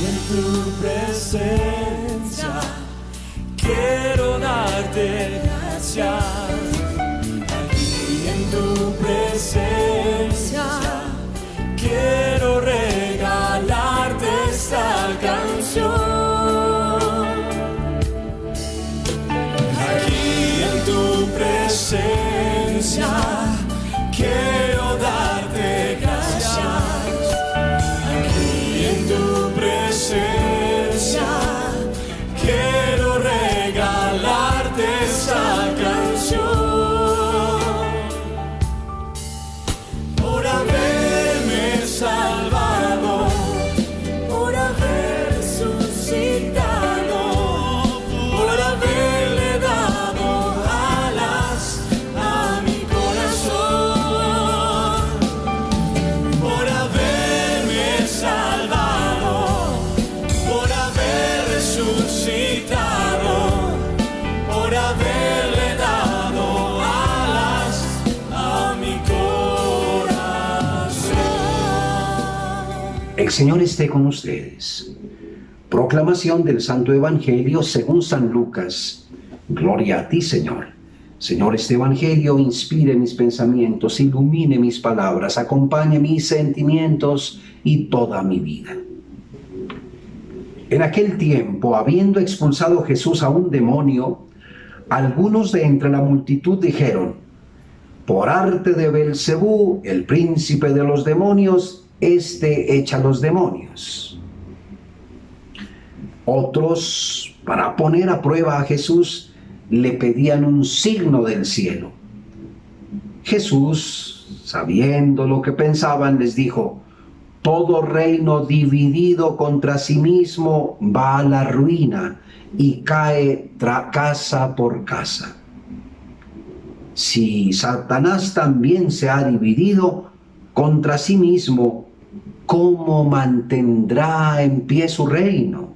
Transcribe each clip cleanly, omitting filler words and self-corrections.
en tu presencia quiero darte gracias. Aquí en tu presencia quiero regalarte esta canción. Aquí en tu presencia quiero darte gracias. Aquí en tu presencia quiero regalarte esta canción. Por haberme salvado, por haber resucitado, por haberle dado alas a mi corazón, por haberme salvado, por haber resucitado, por haberle dado alas a mi corazón. El Señor esté con ustedes. Proclamación del Santo Evangelio según San Lucas. Gloria a ti, Señor. Señor, este Evangelio inspire mis pensamientos, ilumine mis palabras, acompañe mis sentimientos y toda mi vida. En aquel tiempo, habiendo expulsado Jesús a un demonio, algunos de entre la multitud dijeron: por arte de Beelzebú, el príncipe de los demonios, éste echa los demonios. Otros, para poner a prueba a Jesús, le pedían un signo del cielo. Jesús, sabiendo lo que pensaban, les dijo: todo reino dividido contra sí mismo va a la ruina y cae casa por casa. Si Satanás también se ha dividido contra sí mismo, ¿cómo mantendrá en pie su reino?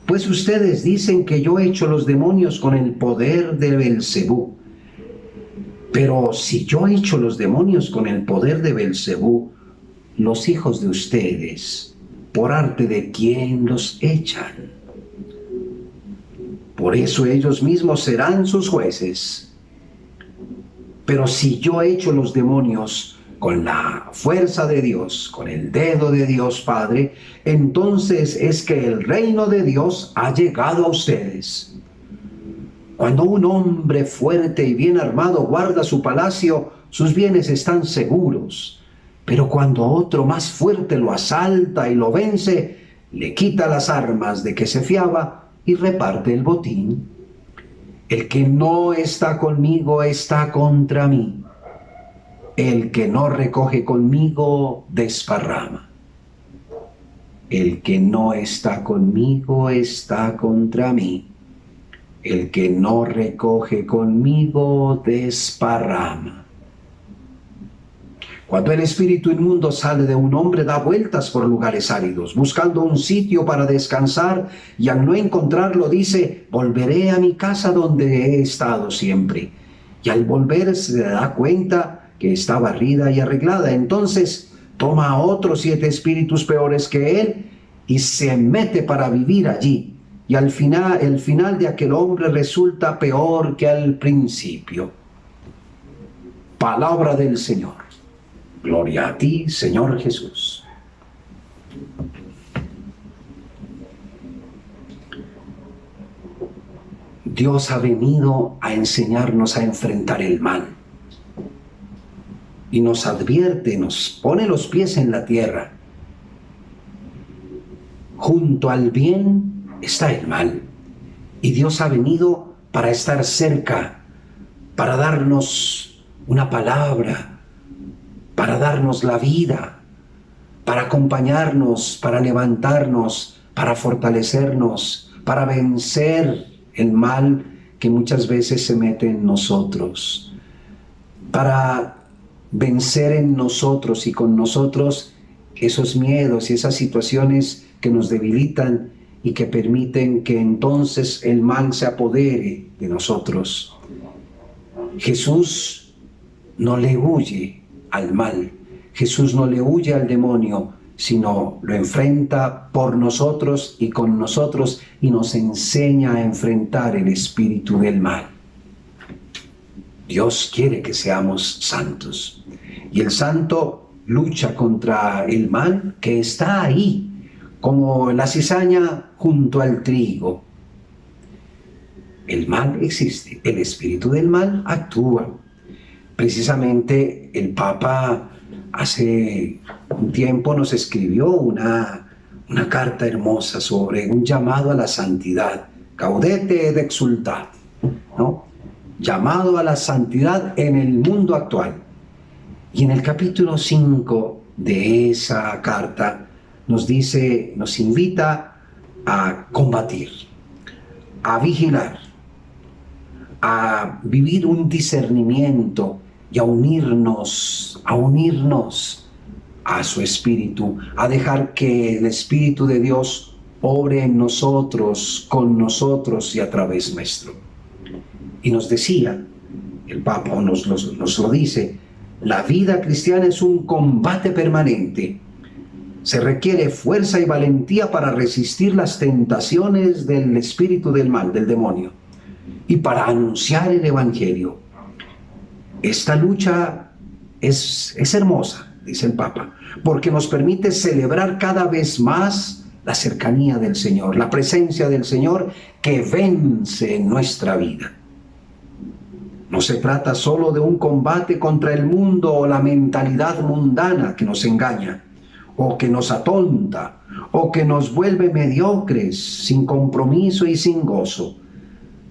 Pues ustedes dicen que yo echo los demonios con el poder de Beelzebú. Pero si yo echo los demonios con el poder de Beelzebú, los hijos de ustedes, ¿por arte de quién los echan? Por eso ellos mismos serán sus jueces. Pero si yo echo los demonios con la fuerza de Dios, con el dedo de Dios Padre, entonces es que el reino de Dios ha llegado a ustedes. Cuando un hombre fuerte y bien armado guarda su palacio, sus bienes están seguros. Pero cuando otro más fuerte lo asalta y lo vence, le quita las armas de que se fiaba y reparte el botín. El que no está conmigo está contra mí. El que no recoge conmigo desparrama. El que no está conmigo está contra mí. El que no recoge conmigo desparrama. Cuando el espíritu inmundo sale de un hombre, da vueltas por lugares áridos, buscando un sitio para descansar, y al no encontrarlo dice: volveré a mi casa donde he estado siempre. Y al volver se da cuenta que está barrida y arreglada. Entonces toma a otros 7 espíritus peores que él y se mete para vivir allí. Y al final, el final de aquel hombre resulta peor que al principio. Palabra del Señor. Gloria a ti, Señor Jesús. Dios ha venido a enseñarnos a enfrentar el mal. Y nos advierte, nos pone los pies en la tierra. Junto al bien está el mal. Y Dios ha venido para estar cerca, para darnos una palabra, para darnos la vida, para acompañarnos, para levantarnos, para fortalecernos, para vencer el mal que muchas veces se mete en nosotros, para vencer en nosotros y con nosotros esos miedos y esas situaciones que nos debilitan y que permiten que entonces el mal se apodere de nosotros. Jesús no le huye al mal, Jesús no le huye al demonio, sino lo enfrenta por nosotros y con nosotros y nos enseña a enfrentar el espíritu del mal. Dios quiere que seamos santos y el santo lucha contra el mal que está ahí, como la cizaña junto al trigo. El mal existe, el espíritu del mal actúa. Precisamente el Papa hace un tiempo nos escribió una carta hermosa sobre un llamado a la santidad, Gaudete et Exsultate, ¿no? Llamado a la santidad en el mundo actual. Y en el capítulo 5 de esa carta nos dice, nos invita a combatir, a vigilar, a vivir un discernimiento y a unirnos a su espíritu, a dejar que el Espíritu de Dios obre en nosotros, con nosotros y a través nuestro. Y nos decía, el Papa nos lo dice, la vida cristiana es un combate permanente. Se requiere fuerza y valentía para resistir las tentaciones del espíritu del mal, del demonio, y para anunciar el Evangelio. Esta lucha es hermosa, dice el Papa, porque nos permite celebrar cada vez más la cercanía del Señor, la presencia del Señor que vence en nuestra vida. No se trata solo de un combate contra el mundo o la mentalidad mundana que nos engaña, o que nos atonta, o que nos vuelve mediocres, sin compromiso y sin gozo.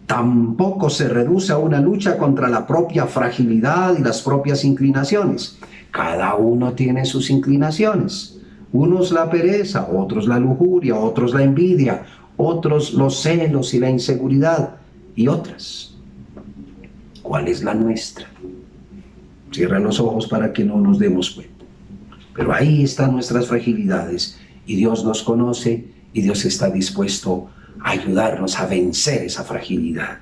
Tampoco se reduce a una lucha contra la propia fragilidad y las propias inclinaciones. Cada uno tiene sus inclinaciones. Unos la pereza, otros la lujuria, otros la envidia, otros los celos y la inseguridad, y otras. ¿Cuál es la nuestra? Cierra los ojos para que no nos demos cuenta. Pero ahí están nuestras fragilidades y Dios nos conoce y Dios está dispuesto a ayudarnos a vencer esa fragilidad.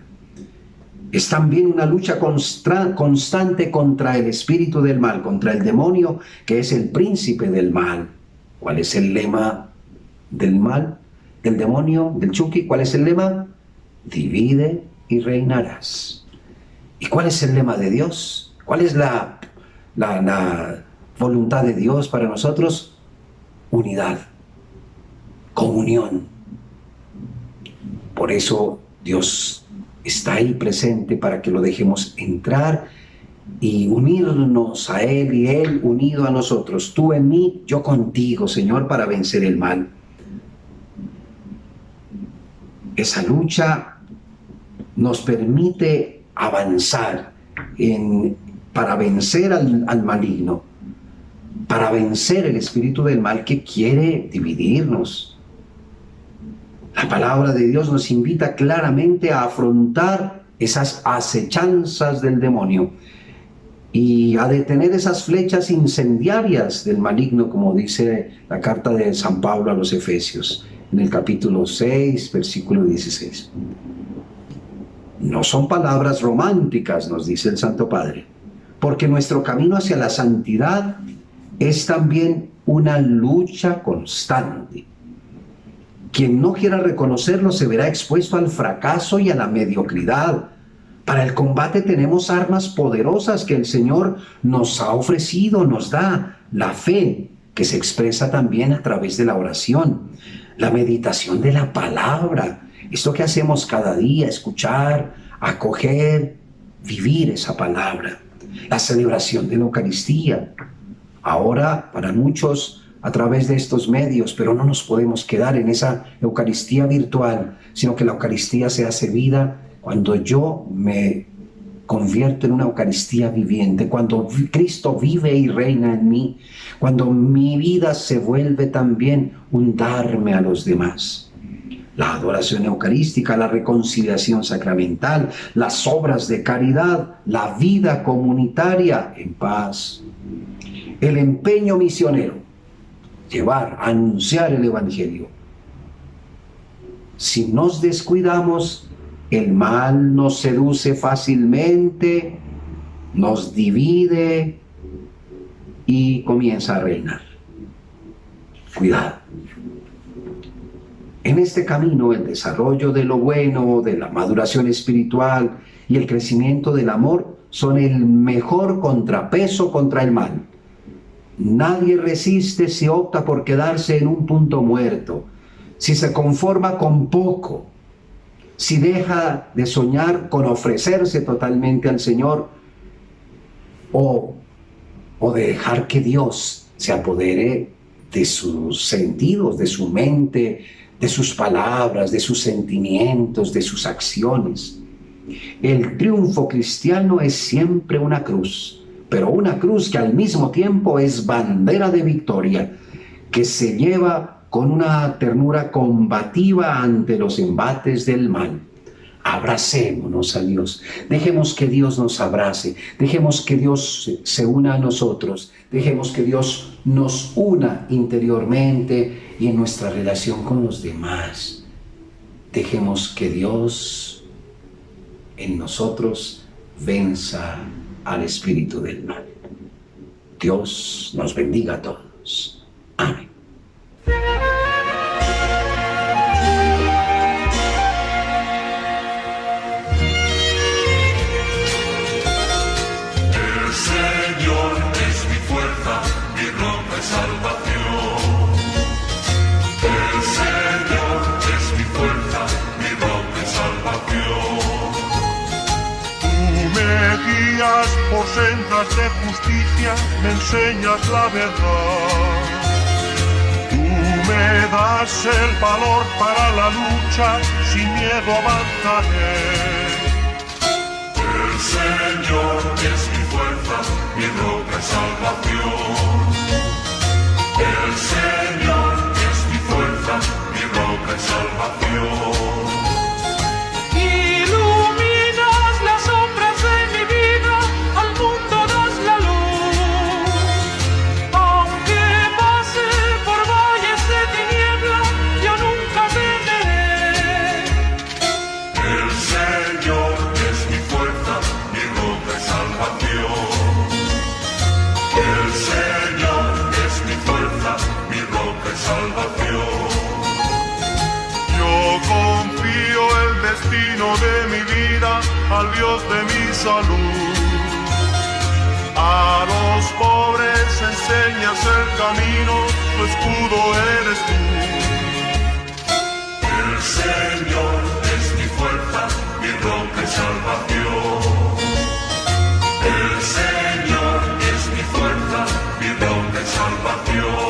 Es también una lucha constante contra el espíritu del mal, contra el demonio, que es el príncipe del mal. ¿Cuál es el lema del mal, del demonio, del Chucky? ¿Cuál es el lema? Divide y reinarás. ¿Y cuál es el lema de Dios? ¿Cuál es la voluntad de Dios para nosotros? Unidad, comunión. Por eso Dios está ahí presente para que lo dejemos entrar y unirnos a Él y Él unido a nosotros. Tú en mí, yo contigo, Señor, para vencer el mal. Esa lucha nos permite avanzar para vencer al maligno, para vencer el espíritu del mal que quiere dividirnos. La palabra de Dios nos invita claramente a afrontar esas acechanzas del demonio y a detener esas flechas incendiarias del maligno, como dice la carta de San Pablo a los Efesios, en el capítulo 6, versículo 16. No son palabras románticas, nos dice el Santo Padre, porque nuestro camino hacia la santidad es también una lucha constante. Quien no quiera reconocerlo se verá expuesto al fracaso y a la mediocridad. Para el combate tenemos armas poderosas que el Señor nos ha ofrecido, nos da la fe, que se expresa también a través de la oración, la meditación de la palabra, esto que hacemos cada día, escuchar, acoger, vivir esa palabra, la celebración de la Eucaristía. Ahora, para muchos, a través de estos medios, pero no nos podemos quedar en esa Eucaristía virtual, sino que la Eucaristía se hace vida cuando yo me convierto en una Eucaristía viviente, cuando Cristo vive y reina en mí, cuando mi vida se vuelve también un darme a los demás. La adoración eucarística, la reconciliación sacramental, las obras de caridad, la vida comunitaria en paz, el empeño misionero, llevar, anunciar el Evangelio. Si nos descuidamos, el mal nos seduce fácilmente, nos divide y comienza a reinar. cuidado. En este camino, el desarrollo de lo bueno, de la maduración espiritual y el crecimiento del amor son el mejor contrapeso contra el mal. Nadie resiste si opta por quedarse en un punto muerto, si se conforma con poco, si deja de soñar con ofrecerse totalmente al Señor o de dejar que Dios se apodere de sus sentidos, de su mente, de sus palabras, de sus sentimientos, de sus acciones. El triunfo cristiano es siempre una cruz, pero una cruz que al mismo tiempo es bandera de victoria, que se lleva con una ternura combativa ante los embates del mal. Abracémonos a Dios, dejemos que Dios nos abrace, dejemos que Dios se una a nosotros, dejemos que Dios nos una interiormente y en nuestra relación con los demás. Dejemos que Dios en nosotros venza al espíritu del mal. Dios nos bendiga a todos. Amén. Por sendas de justicia me enseñas la verdad. Tú me das el valor para la lucha, sin miedo avanzaré. El Señor es mi fuerza, mi roca y salvación. El Señor es mi fuerza, mi roca y salvación. De mi vida al Dios de mi salud. A los pobres enseñas el camino, tu escudo eres tú. El Señor es mi fuerza, mi roca y salvación. El Señor es mi fuerza, mi roca y salvación.